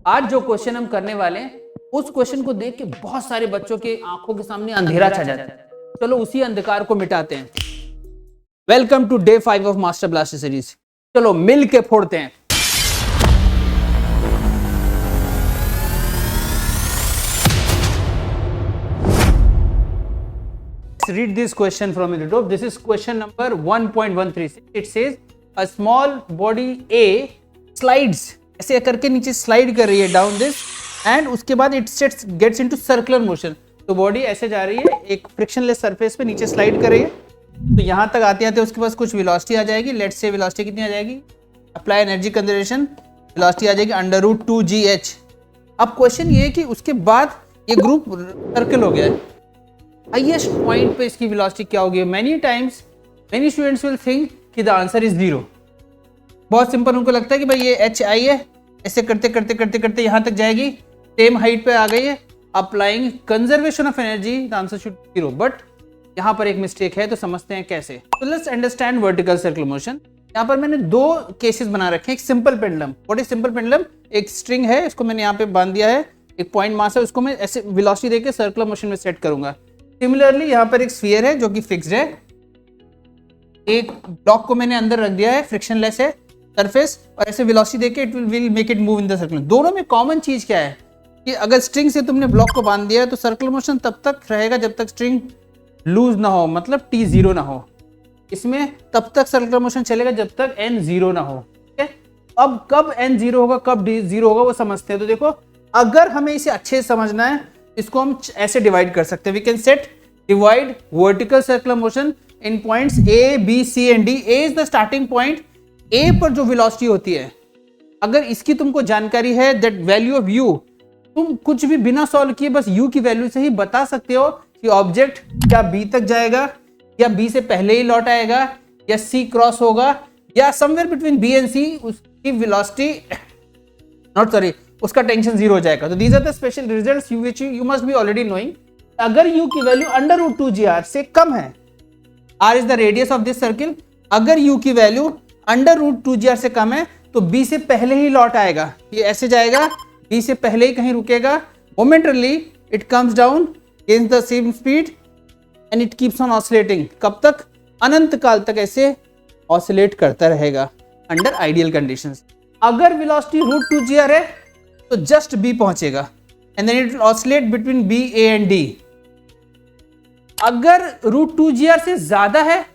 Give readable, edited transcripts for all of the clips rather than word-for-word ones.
आज जो क्वेश्चन हम करने वाले हैं उस क्वेश्चन को देख के बहुत सारे बच्चों के आंखों के सामने अंधेरा छा जाता है। चलो उसी अंधकार को मिटाते हैं। Welcome to day 5 of master blaster series. चलो मिल के फोड़ते हैं। Let's read this question from the top. This is question number 1.136. It says a small body A slides, ऐसे करके नीचे स्लाइड कर रही है डाउन दिस, एंड उसके बाद it gets into circular motion. तो बॉडी ऐसे जा रही है एक फ्रिक्शनलेस सरफेस पे नीचे स्लाइड कर रही है। तो यहाँ तक आते आते उसके पास कुछ वेलोसिटी आ जाएगी। लेट्स से वेलोसिटी कितनी आ जाएगी, अप्लाई एनर्जी कंजर्वेशन, वेलोसिटी आ जाएगी √2gh। अब क्वेश्चन ये है कि उसके बाद ये ग्रुप सर्कल हो गया है, हाईएस्ट पॉइंट पे इसकी वेलोसिटी क्या होगी। Many times many students will think कि द आंसर इज 0। बहुत सिंपल, उनको लगता है कि भाई ये एच आई है, ऐसे करते करते करते करते यहाँ तक जाएगी, सेम हाइट पे आ गई है, applying conservation of energy, the answer should 0। But यहाँ पर एक मिस्टेक है, तो समझते हैं कैसे। तो let's understand vertical circular motion. यहाँ पर मैंने दो केसेस बना रखे हैं। एक simple pendulum, what is simple pendulum, एक स्ट्रिंग है, इसको मैंने यहाँ पे बांध दिया है, एक पॉइंट मास है, उसको मैं ऐसे वेलोसिटी देके सर्कुलर मोशन में सेट करूंगा। सिमिलरली यहाँ पर एक स्फीयर है जो कि फिक्स्ड है, एक ब्लॉक को मैंने अंदर रख दिया है, फ्रिक्शनलेस है सरफेस, और ऐसे वेलोसिटी देके it will make it move in the circle. दोनों में कॉमन चीज क्या है कि अगर स्ट्रिंग से तुमने ब्लॉक को बांध दिया है तो सर्कुलर मोशन तब तक रहेगा जब तक स्ट्रिंग लूज ना हो, मतलब t 0 ना हो। इसमें तब तक सर्कुलर मोशन चलेगा जब तक n 0 ना हो। ठीक है, अब कब n 0 होगा, कब d 0 होगा, वो समझते हैं। तो देखो, अगर हमें इसे अच्छे से समझना है, इसको हम ऐसे डिवाइड कर सकते हैं। We can set divide vertical circular motion in points A, B, C and D। A is the starting point. A पर जो वेलोसिटी होती है, अगर इसकी तुमको जानकारी है, दैट वैल्यू ऑफ u, तुम कुछ भी बिना सॉल्व किए बस u की वैल्यू से ही बता सकते हो कि ऑब्जेक्ट क्या B तक जाएगा, या B से पहले ही लौट आएगा, या C क्रॉस होगा, या somewhere between B and C उसकी वेलोसिटी उसका टेंशन 0 हो जाएगा। तो these are the special results which you must be already knowing. अगर u की वैल्यू √2gr से कम है, r is the radius of this circle, अगर u की वैल्यू √2gr से कम है तो b से पहले ही लौट आएगा, ये ऐसे जाएगा, b से पहले ही कहीं रुकेगा, momentarily it comes down against the same speed and it keeps on oscillating. कब तक, अनंत काल तक ऐसे ऑसिलेट करता रहेगा अंडर आइडियल कंडीशंस। अगर वेलोसिटी √2gr है तो जस्ट b पहुंचेगा and then it will oscillate between b, a and d। अगर √2gr से ज्यादा है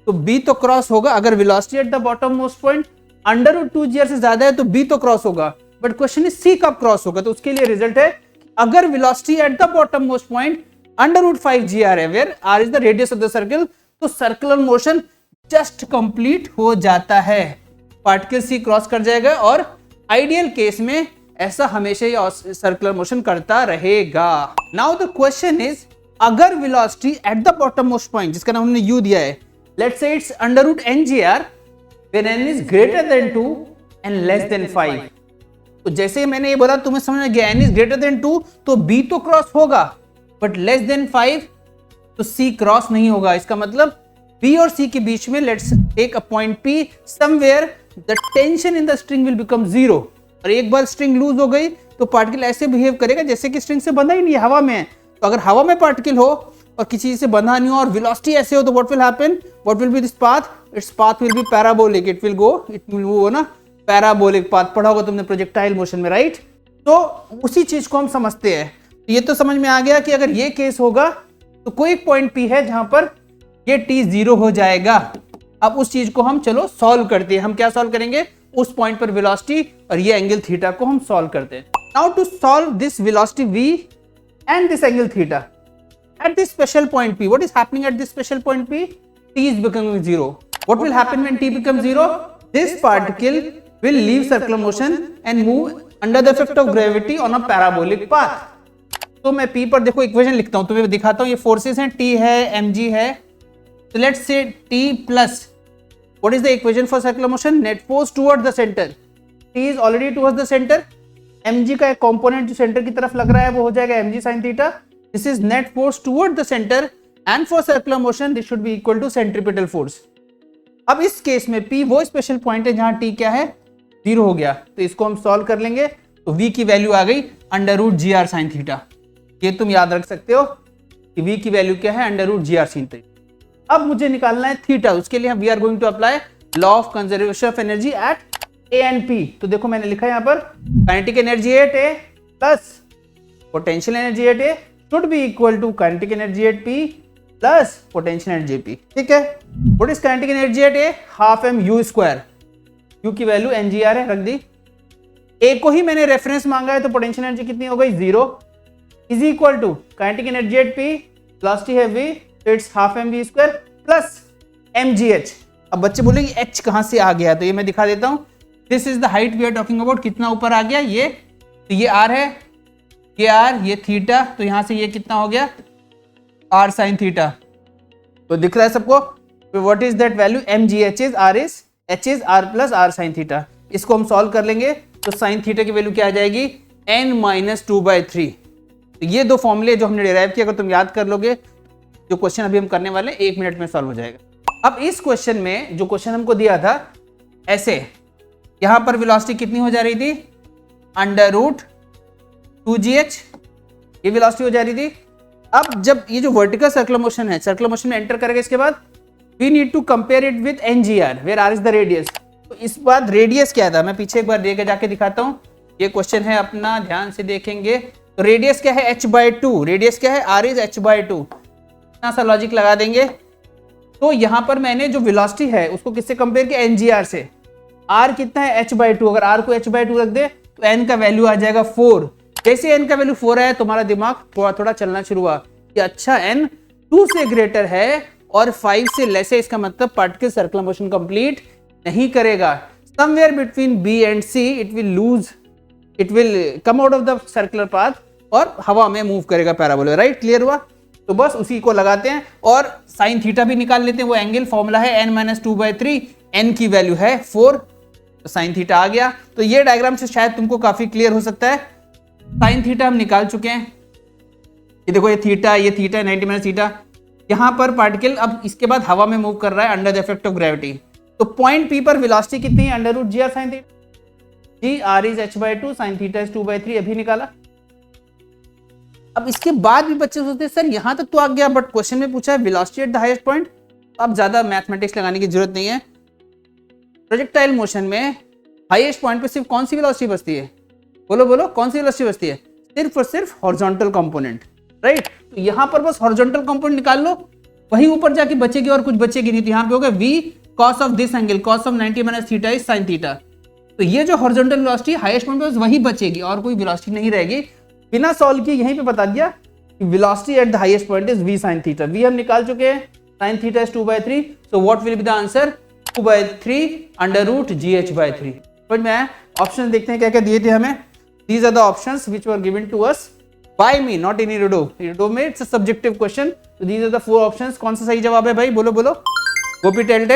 तो b तो क्रॉस होगा। अगर velocity at the bottom most point √2gr से ज्यादा है तो b तो क्रॉस होगा, बट क्वेश्चन इज c कब क्रॉस होगा। तो उसके लिए रिजल्ट है, अगर velocity at the bottom most point √5gr है, where r is the radius of the circle, तो सर्कुलर मोशन जस्ट कंप्लीट हो जाता है, पार्टिकल c क्रॉस कर जाएगा, और आइडियल केस में ऐसा हमेशा ही सर्कुलर मोशन करता रहेगा। नाउ द क्वेश्चन इज, अगर velocity at the bottom most point, जिसका नाम हमने u दिया है, let's say it's √n(gr) when n is greater than 2 and less than 5। तो जैसे मैंने ये बोला, तुम्हें समझ में गया, n is greater than 2 तो b तो क्रॉस होगा, बट less than 5 तो c क्रॉस नहीं होगा। इसका मतलब b और c के बीच में, let's take a point p, somewhere the tension in the string will become 0। और एक बार स्ट्रिंग लूज हो गई तो पार्टिकल ऐसे बिहेव करेगा जैसे कि स्ट्रिंग से बंधा ही नहीं, हवा में है। तो अगर हवा में पार्टिकल हो और किसी चीज से बंधा नहीं हो और वेलोसिटी ऐसे हो, तो what will happen, what will B this path, its path will be parabolic, it will move ना पैराबोलिक पाथ। पढ़ा होगा तुमने प्रोजेक्टाइल मोशन में, राइट। तो उसी चीज को हम समझते हैं। ये तो समझ में आ गया कि अगर ये केस होगा तो कोई पॉइंट P है जहां पर ये t 0 हो जाएगा। अब उस चीज को हम चलो सॉल्व करते हैं। हम क्या सॉल्व करेंगे, उस पॉइंट पर वेलोसिटी और ये एंगल थीटा को हम सॉल्व करते हैं। Now to solve this velocity v and this angle theta at this special point P, what is happening at this special point P, t is becoming 0. What will happen when t becomes 0, this particle will leave circular motion and move under the effect of gravity on a parabolic path. तो मैं P पर देखो equation लिखता हूं, तुम्हें दिखाता हूं। ये फोर्सेस हैं, T है, mg है, so let's say T plus what is the equation for circular motion, net force towards the center, T is already towards the center, mg का एक कंपोनेंट जो सेंटर की तरफ लग रहा है वो हो जाएगा mg sin theta. This is net force toward the centre and for circular motion this should be equal to centripetal force. अब इस केस में P वो स्पेशल पॉइंट है जहां T क्या है, 0 हो गया। तो इसको हम सॉल्व कर लेंगे। तो v की वैल्यू आ गई under root g r sine theta. ये तुम याद रख सकते हो कि v की वैल्यू क्या है, under root g r sine theta. अब मुझे निकालना है थीटा, उसके लिए we are going to apply law of conservation of energy at a and p. तो देखो मैंने लिखा है यहाँ पर kinetic energy at a plus potential energy at a should be equal to kinetic energy at P plus potential energy p. ठीक है, what is kinetic energy at a, half m you square, you की value N G are है, रख दी। ए को ही मैंने reference मांगा है तो पोटेंशियल एनर्जी कितनी हो गई, 0 is equal to kinetic energy at P plus T है V, it's half M V square plus M ji H. अब बच्चे बोलेंगे एच कहां से आ गया, तो ये मैं दिखा देता हूं। This is the height we are talking about, कितना ऊपर आ गया ये, तो ये आर है, ये आर, ये थीटा, तो यहां से ये कितना हो गया आर साइन थीटा। तो दिख रहा है सबको, what is that value, m ji h is r is h is r plus r sine theta. इसको हम सॉल्व कर लेंगे तो साइन थीटा की वैल्यू क्या आ जाएगी, n माइनस 2/3। तो ये दो फॉर्मूले जो हमने डिराइव किया, अगर तुम याद कर लोगे, जो क्वेश्चन अभी हम करने वाले 1 मिनट में सॉल्व हो जाएगा। अब इस क्वेश्चन में जो क्वेश्चन हमको दिया था ऐसे, यहां पर वेलोसिटी कितनी हो जा रही थी, अंडर रूट 2gh, ये वेलोसिटी हो जा रही थी। अब जब ये जो वर्टिकल सर्कुलर मोशन है, सर्कुलर मोशन में एंटर करेगा, इसके बाद we need to compare it with ngr where r is the radius. तो इस बार रेडियस क्या था, मैं पीछे एक बार लेके जाके दिखाता हूं। ये क्वेश्चन है अपना, ध्यान से देखेंगे। तो रेडियस क्या है, h/2, रेडियस क्या है, r इज h/2। इतना सा लॉजिक लगा देंगे। तो यहां पर मैंने जो वेलोसिटी है उसको किससे कंपेयर किया, ngr से। r कितना है, h/2, अगर r को h/2 रख दे तो n का वैल्यू आ जाएगा 4। जैसे n का वैल्यू 4 है, तुम्हारा दिमाग थोड़ा थोड़ा चलना शुरू हुआ कि अच्छा n 2 से ग्रेटर है और 5 से लेस है, इसका मतलब पार्टिकल सर्कुलर मोशन कंप्लीट नहीं करेगा। Somewhere between b and c it will come out of the circular path और हवा में मूव करेगा पैराबोला, राइट, क्लियर हुआ। तो बस उसी को लगाते हैं और साइन थीटा भी निकाल लेते हैं। वो एंगल फॉर्मूला है n माइनस 2/3, n की वैल्यू है 4, तो साइन थीटा आ गया। तो ये डायग्राम से शायद तुमको काफी क्लियर हो सकता है। साइन थीटा हम निकाल चुके हैं, ये देखो, ये थीटा 90 माइनस थीटा। यहां पर पार्टिकल अब इसके बाद हवा में मूव कर रहा है under the effect of gravity. तो पॉइंट पी पर वेलोसिटी कितनी है, under root g r sine theta, g r is h/2, sine theta is 2/3, अभी निकाला। अब इसके बाद भी बच्चे सोचते हैं सर यहां तक तो आ गया, बट क्वेश्चन में पूछा है velocity at the highest point. अब ज्यादा मैथमेटिक्स लगाने की जरूरत नहीं है। प्रोजेक्टाइल मोशन में हाईएस्ट पॉइंट पे सिर्फ कौन सी वेलोसिटी बचती है, बोलो बोलो, कौन सी वेलोसिटी बचती है, सिर्फ और सिर्फ हॉरिजॉन्टल कंपोनेंट, राइट। तो यहां पर बस हॉरिजॉन्टल कंपोनेंट निकाल लो, वहीं ऊपर जाके बचेगी और कुछ बचेगी नहीं। तो यहां पे होगा v cos of this angle, cos of 90 minus theta is sin theta. तो ये जो हॉरिजॉन्टल वेलोसिटी हाईएस्ट पॉइंट पे बस वही बचेगी और कोई वेलोसिटी नहीं रहेगी। बिना सॉल्व किए यहीं पे बता दिया कि velocity at the highest point is v sin theta. v हम निकाल चुके हैं, sin theta is 2/3, so what will be the answer, 2/3 under root gh/3। समझ में आया। ऑप्शन देखते हैं क्या क्या दिए थे हमें। These are the options which were given to us by me, not in Irido. Irido में it's a subjective question. So these are the 4 options. कौन सा सही जवाब है भाई, बोलो बोलो। गोपी टेल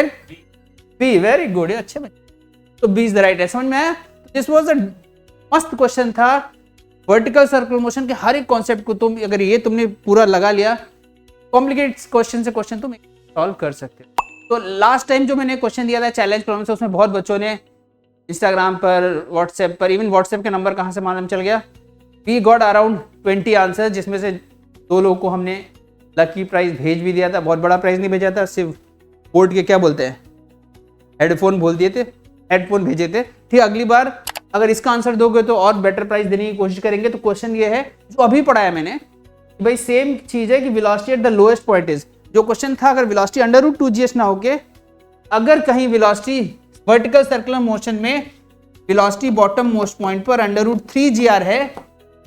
B, very good, अच्छे बच्चे। तो B is the right है, समझ में आया। This was a मस्त क्वेश्चन था। वर्टिकल सर्कुलर मोशन के हर एक कॉन्सेप्ट को तुम अगर ये तुमने पूरा लगा लिया, कॉम्प्लिकेटेड क्वेश्चन से क्वेश्चन तुम सॉल्व कर सकते हो। तो लास्ट टाइम जो मैंने क्वेश्चन दिया था चैलेंज प्रॉब्लम से, उसमें बहुत बच्चों ने इंस्टाग्राम पर, व्हाट्सएप पर, इवन व्हाट्सएप के नंबर कहाँ से मालूम चल गया, वी गॉट अराउंड 20 आंसर, जिसमें से 2 लोगों को हमने लकी प्राइज भेज भी दिया था। बहुत बड़ा प्राइज नहीं भेजा था, सिर्फ बोर्ड के क्या बोलते हैं, हेडफोन बोल दिए थे, हेडफोन भेजे थे। ठीक, अगली बार अगर इसका आंसर दोगे तो और बेटर प्राइज देने की कोशिश करेंगे। तो क्वेश्चन ये है जो अभी पढ़ाया मैंने, भाई सेम चीज है कि velocity at the lowest point is, जो क्वेश्चन था अगर वेलोसिटी अंडर रूट 2gh ना होके, अगर कहीं वेलोसिटी वर्टिकल सर्कुलर मोशन में वेलोसिटी बॉटम मोस्ट पॉइंट पर अंडर रूट 3gr है,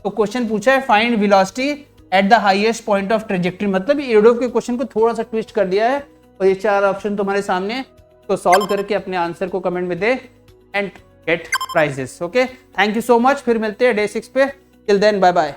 तो क्वेश्चन पूछा है find velocity at the highest point of trajectory. मतलब इरिडो के क्वेश्चन को थोड़ा सा ट्विस्ट कर दिया है और ये 4 ऑप्शन तुम्हारे सामने, तो सॉल्व करके अपने आंसर को कमेंट में दे and get prizes. Okay, thank you so much. फिर मिलते हैं डे 6 पे। Till then bye bye.